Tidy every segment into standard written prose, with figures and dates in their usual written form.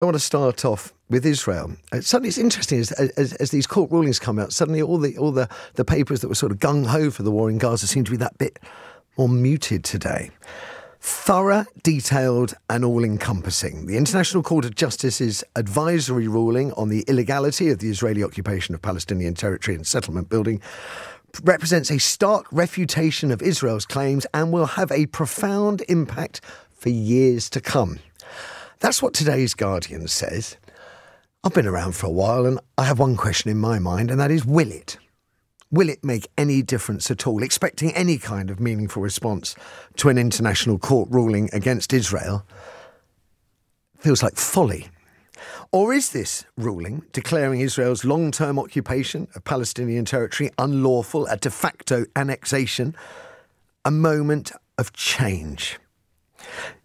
I want to start off with Israel. Suddenly, it's interesting as these court rulings come out. Suddenly, all the papers that were sort of gung ho for the war in Gaza seem to be that bit more muted today. Thorough, detailed, and all-encompassing. The International Court of Justice's advisory ruling on the illegality of the Israeli occupation of Palestinian territory and settlement building represents a stark refutation of Israel's claims and will have a profound impact for years to come. That's what today's Guardian says. I've been around for a while and I have one question in my mind, and that is, will it? Will it make any difference at all? Expecting any kind of meaningful response to an international court ruling against Israel feels like folly. Or is this ruling declaring Israel's long-term occupation of Palestinian territory unlawful, a de facto annexation, a moment of change?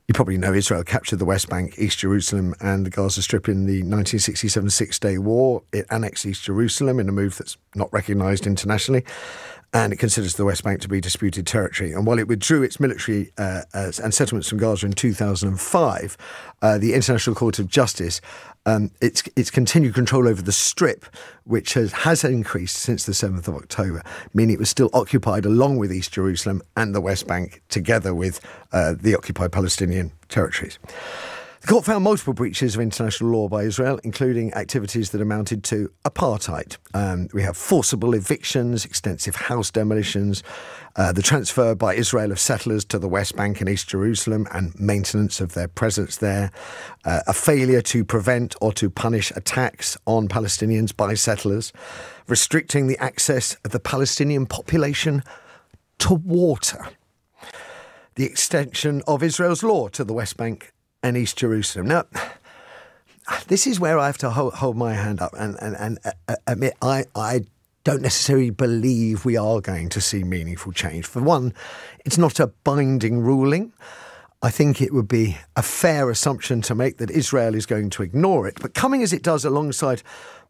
You probably know Israel captured the West Bank, East Jerusalem and the Gaza Strip in the 1967 Six-Day War. It annexed East Jerusalem in a move that's not recognised internationally, and it considers the West Bank to be disputed territory. And while it withdrew its military and settlements from Gaza in 2005, the International Court of Justice, its continued control over the Strip, which has increased since the 7th of October, meaning it was still occupied along with East Jerusalem and the West Bank, together with the occupied Palestinian territories. The court found multiple breaches of international law by Israel, including activities that amounted to apartheid. We have forcible evictions, extensive house demolitions, the transfer by Israel of settlers to the West Bank and East Jerusalem and maintenance of their presence there, a failure to prevent or to punish attacks on Palestinians by settlers, restricting the access of the Palestinian population to water, the extension of Israel's law to the West Bank and East Jerusalem. Now, this is where I have to hold my hand up and admit I don't necessarily believe we are going to see meaningful change. For one, it's not a binding ruling. I think it would be a fair assumption to make that Israel is going to ignore it. But coming as it does alongside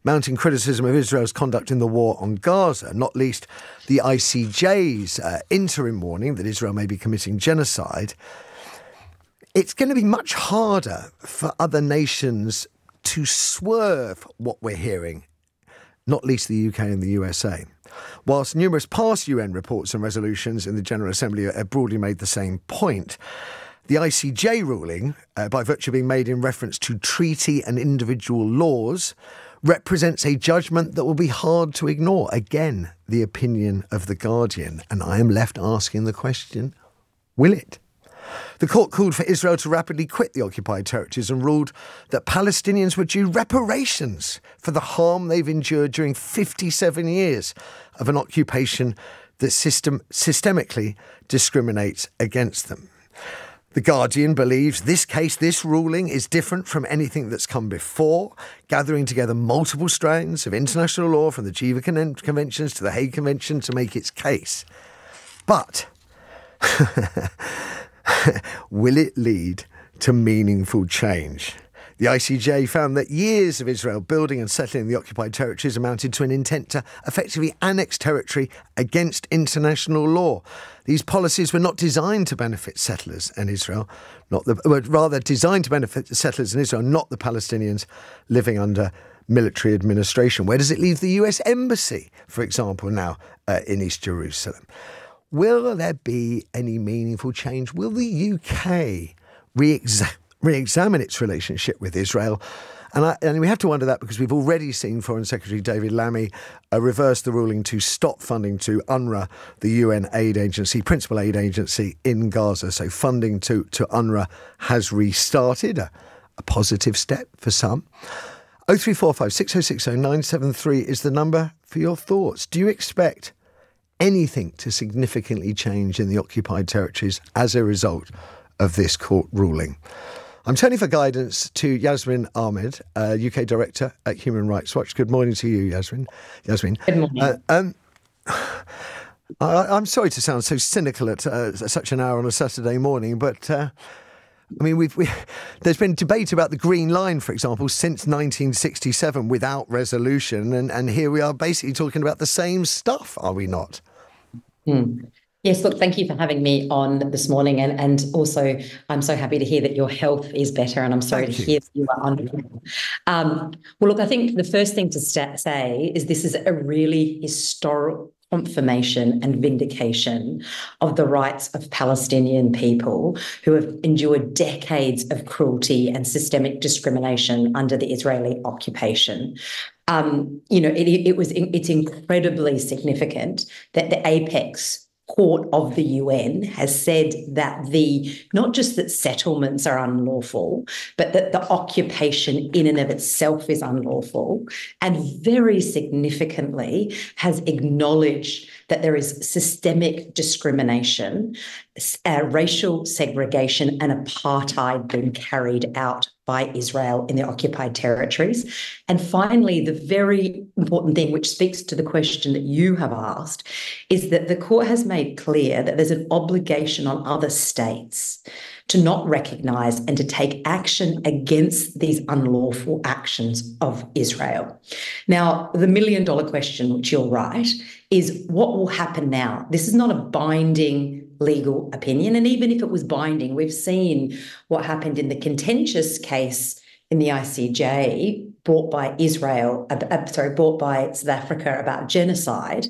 mounting criticism of Israel's conduct in the war on Gaza, not least the ICJ's interim warning that Israel may be committing genocide, it's going to be much harder for other nations to swerve what we're hearing, not least the UK and the USA. Whilst numerous past UN reports and resolutions in the General Assembly have broadly made the same point, the ICJ ruling, by virtue of being made in reference to treaty and individual laws, represents a judgment that will be hard to ignore. Again, the opinion of The Guardian. And I am left asking the question, will it? The court called for Israel to rapidly quit the occupied territories and ruled that Palestinians were due reparations for the harm they've endured during 57 years of an occupation that systemically discriminates against them. The Guardian believes this ruling is different from anything that's come before, gathering together multiple strands of international law from the Geneva Conventions to the Hague Convention to make its case. But will it lead to meaningful change? The ICJ found that years of Israel building and settling the occupied territories amounted to an intent to effectively annex territory against international law. These policies were not designed to benefit settlers in Israel, rather designed to benefit the settlers in Israel, not the Palestinians living under military administration. Where does it leave the US Embassy, for example, now in East Jerusalem? Will there be any meaningful change? Will the UK re-examine its relationship with Israel? And we have to wonder that because we've already seen Foreign Secretary David Lammy reverse the ruling to stop funding to UNRWA, the UN aid agency, principal aid agency in Gaza. So funding to UNRWA has restarted, a positive step for some. 0345 6060 973 is the number for your thoughts. Do you expect anything to significantly change in the occupied territories as a result of this court ruling? I'm turning for guidance to Yasmine Ahmed, UK Director at Human Rights Watch. Good morning to you, Yasmine. Good morning. I'm sorry to sound so cynical at such an hour on a Saturday morning, but I mean, there's been debate about the Green Line, for example, since 1967 without resolution, and here we are basically talking about the same stuff, are we not? Yes, look, thank you for having me on this morning. And also, I'm so happy to hear that your health is better, and I'm sorry to hear that you are unwell. Well, look, I think the first thing to say is this is a really historic confirmation and vindication of the rights of Palestinian people who have endured decades of cruelty and systemic discrimination under the Israeli occupation. It's incredibly significant that the apex court of the UN has said that not just that settlements are unlawful, but that the occupation in and of itself is unlawful, and very significantly has acknowledged that there is systemic discrimination, racial segregation, and apartheid being carried out by Israel in the occupied territories. And finally, the very important thing, which speaks to the question that you have asked, is that the court has made clear that there's an obligation on other states to not recognise and to take action against these unlawful actions of Israel. Now, the million-dollar question, which you're right, is what will happen now? This is not a binding legal opinion. And even if it was binding, we've seen what happened in the contentious case in the ICJ brought by South Africa about genocide.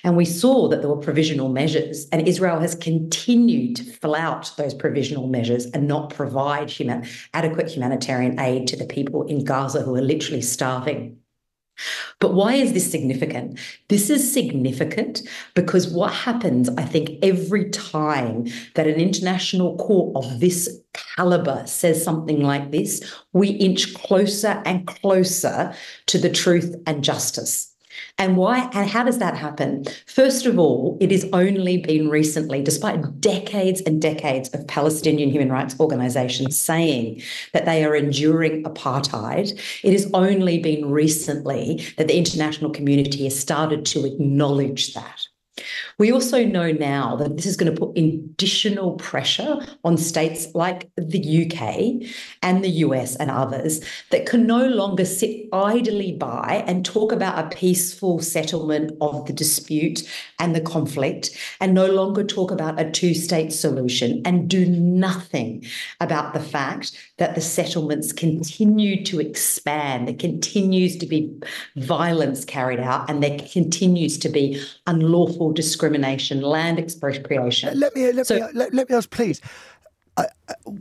And we saw that there were provisional measures, and Israel has continued to flout those provisional measures and not provide adequate humanitarian aid to the people in Gaza who are literally starving. But why is this significant? This is significant because what happens, I think, every time that an international court of this caliber says something like this, we inch closer and closer to the truth and justice. And why? And how does that happen? First of all, it has only been recently, despite decades and decades of Palestinian human rights organisations saying that they are enduring apartheid, it has only been recently that the international community has started to acknowledge that. We also know now that this is going to put additional pressure on states like the UK and the US and others that can no longer sit idly by and talk about a peaceful settlement of the dispute and the conflict, and no longer talk about a two-state solution, and do nothing about the fact that the settlements continue to expand, there continues to be violence carried out, and there continues to be unlawful discrimination, land expropriation. Let me ask, please.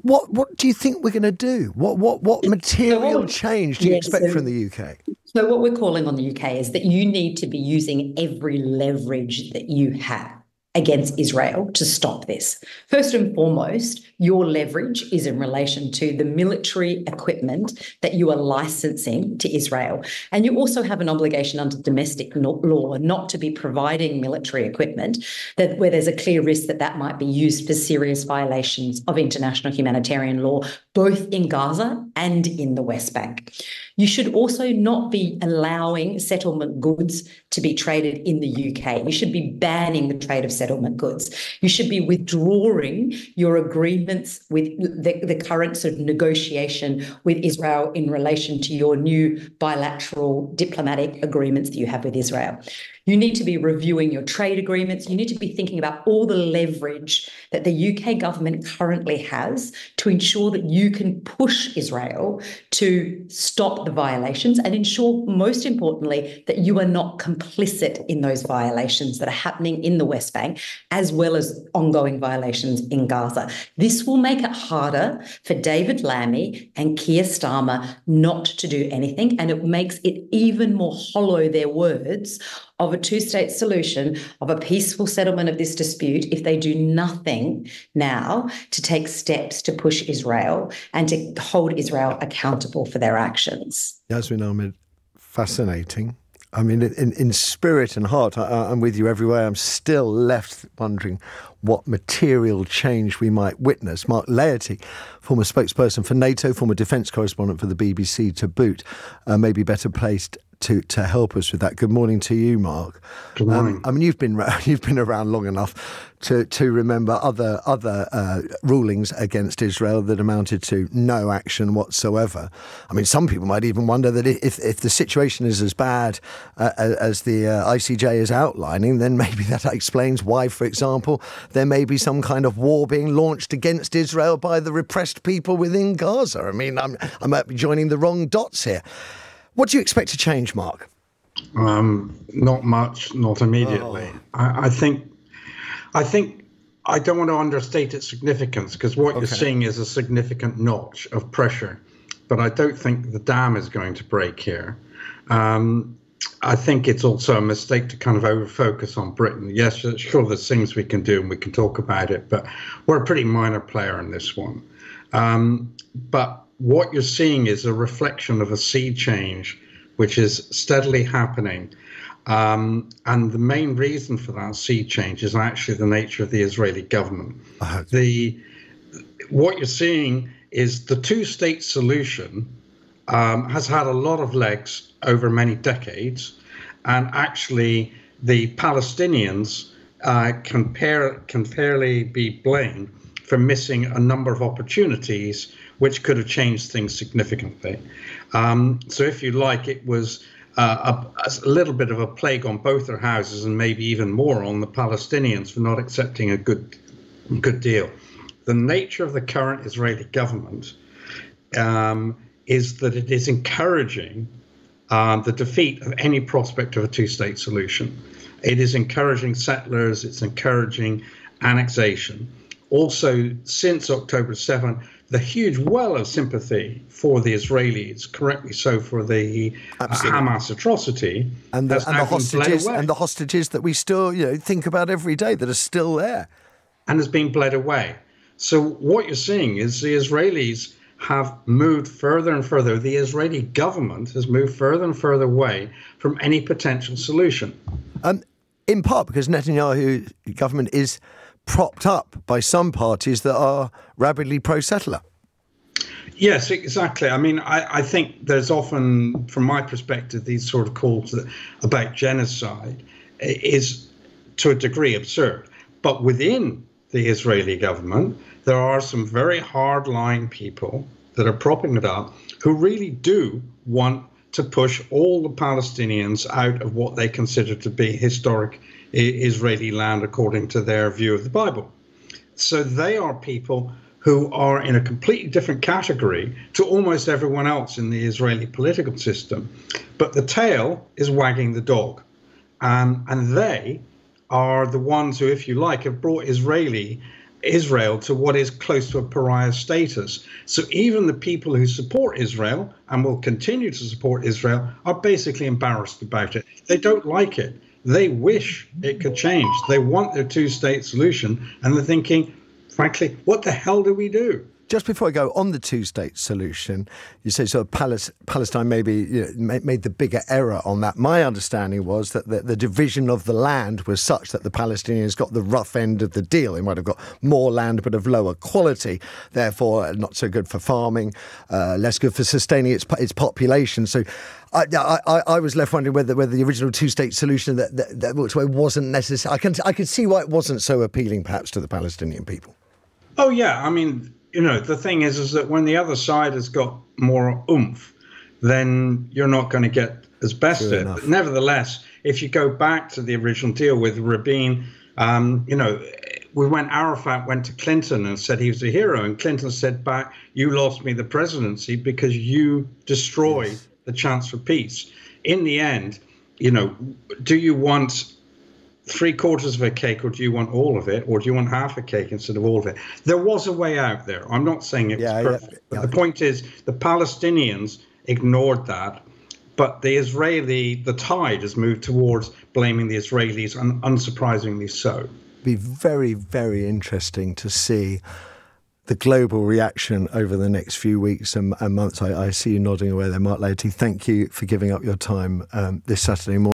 What do you think we're going to do? What material change do you expect from the UK? So what we're calling on the UK is that you need to be using every leverage that you have against Israel to stop this. First and foremost, your leverage is in relation to the military equipment that you are licensing to Israel. And you also have an obligation under domestic law not to be providing military equipment where there's a clear risk that that might be used for serious violations of international humanitarian law, both in Gaza and in the West Bank. You should also not be allowing settlement goods to be traded in the UK. You should be banning the trade of settlement goods. You should be withdrawing your agreements with the current sort of negotiation with Israel in relation to your new bilateral diplomatic agreements that you have with Israel. You need to be reviewing your trade agreements. You need to be thinking about all the leverage that the UK government currently has to ensure that you can push Israel to stop the violations and ensure, most importantly, that you are not complicit in those violations that are happening in the West Bank, as well as ongoing violations in Gaza. This will make it harder for David Lammy and Keir Starmer not to do anything, and it makes it even more hollow, their words, of a two-state solution, of a peaceful settlement of this dispute, if they do nothing now to take steps to push Israel and to hold Israel accountable for their actions. Yasmine, Ahmed, fascinating. I mean, in spirit and heart, I'm with you everywhere. I'm still left wondering what material change we might witness. Mark Laity, former spokesperson for NATO, former defence correspondent for the BBC to boot, may be better placed to help us with that. Good morning to you, Mark. Good morning. I mean, you've been around long enough to remember other rulings against Israel that amounted to no action whatsoever. I mean, some people might even wonder that if the situation is as bad as the ICJ is outlining, then maybe that explains why, for example, there may be some kind of war being launched against Israel by the repressed people within Gaza. I mean, I might be joining the wrong dots here. What do you expect to change, Mark? Not much, not immediately. I think I don't want to understate its significance, because what you're seeing is a significant notch of pressure, but I don't think the dam is going to break here. I think it's also a mistake to kind of over-focus on Britain. Yes, sure, there's things we can do and we can talk about it, but we're a pretty minor player in this one. But what you're seeing is a reflection of a sea change, which is steadily happening. And the main reason for that sea change is actually the nature of the Israeli government. What you're seeing is the two-state solution has had a lot of legs over many decades, and actually the Palestinians can fairly be blamed for missing a number of opportunities which could have changed things significantly. So if you like, it was a little bit of a plague on both their houses, and maybe even more on the Palestinians for not accepting a good deal. The nature of the current Israeli government is that it is encouraging the defeat of any prospect of a two-state solution. It is encouraging settlers, it's encouraging annexation. Also, since October 7, the huge well of sympathy for the Israelis, correctly so, for the Hamas atrocity, and the hostages that we still think about every day that are still there, and has been bled away. So what you're seeing is the Israelis have moved further and further. The Israeli government has moved further and further away from any potential solution. In part because Netanyahu's government is propped up by some parties that are rabidly pro-settler. Yes, exactly. I mean, I think there's often, from my perspective, these sort of calls about genocide is to a degree absurd. But within the Israeli government, there are some very hardline people that are propping it up who really do want to push all the Palestinians out of what they consider to be historic Israeli land according to their view of the Bible. So they are people who are in a completely different category to almost everyone else in the Israeli political system. But the tail is wagging the dog. And they are the ones who, if you like, have brought Israel to what is close to a pariah status. So even the people who support Israel and will continue to support Israel are basically embarrassed about it. They don't like it. They wish it could change. They want their two-state solution, and they're thinking, frankly, what the hell do we do? Just before I go on the two-state solution, you say sort of Palestine maybe made the bigger error on that. My understanding was that the division of the land was such that the Palestinians got the rough end of the deal. They might have got more land but of lower quality, therefore not so good for farming, less good for sustaining its population. So I was left wondering whether the original two-state solution that wasn't necessary. I could see why it wasn't so appealing perhaps to the Palestinian people. Oh, yeah. I mean, the thing is that when the other side has got more oomph, then you're not going to get as best of it. But nevertheless, if you go back to the original deal with Rabin, Arafat went to Clinton and said he was a hero, and Clinton said back, "You lost me the presidency because you destroyed the chance for peace." In the end, do you want 3/4 of a cake, or do you want all of it, or do you want half a cake instead of all of it? There was a way out there. I'm not saying it was perfect. But the point is, the Palestinians ignored that, but the tide has moved towards blaming the Israelis, and unsurprisingly so. Be very, very interesting to see the global reaction over the next few weeks and months. I see you nodding away there, Mark Laity. Thank you for giving up your time this Saturday morning.